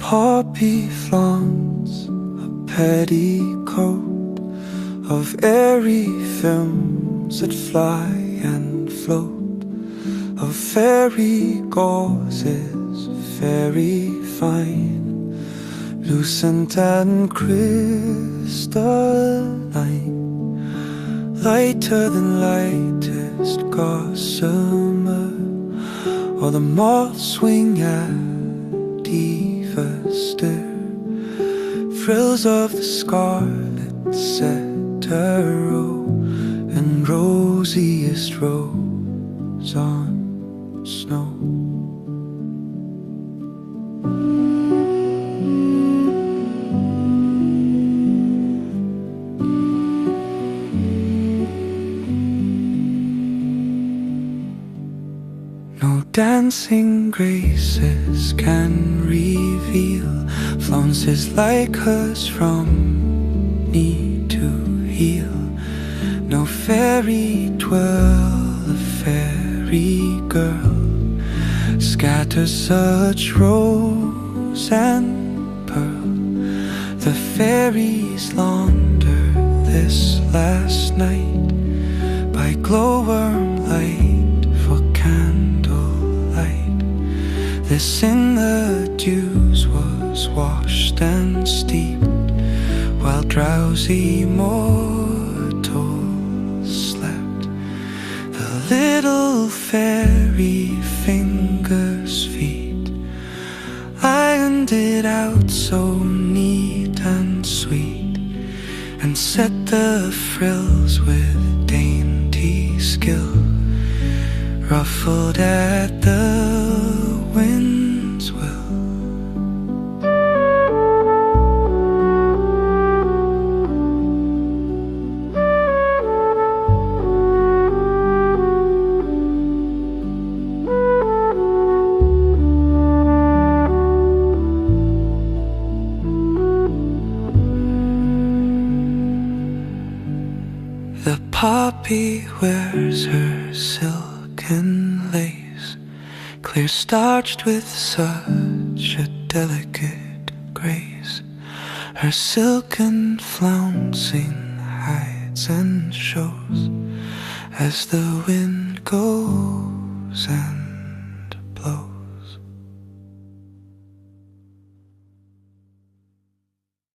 poppy flaunts a petticoat of airy films that fly and float, of fairy gauzes very fine, lucent and crystalline, lighter than lightest gossamer, or the moths wing at diva stir, frills of the scarlet setero, and rosiest rose on snow. No dancing graces can reveal flounces like hers from knee to heel. No fairy twirl, a fairy girl scatters such rose and pearl. The fairies laundered this last night by glowworm light for candlelight. This in the dews was washed and steeped, while drowsy mortals slept. The little fairy fingers' feet ironed it out so neat and sweet, and set the frills with dainty skill, ruffled at the wind's will. The poppy wears her silken lace, clear starched with such a delicate grace. Her silken flouncing hides and shows as the wind goes and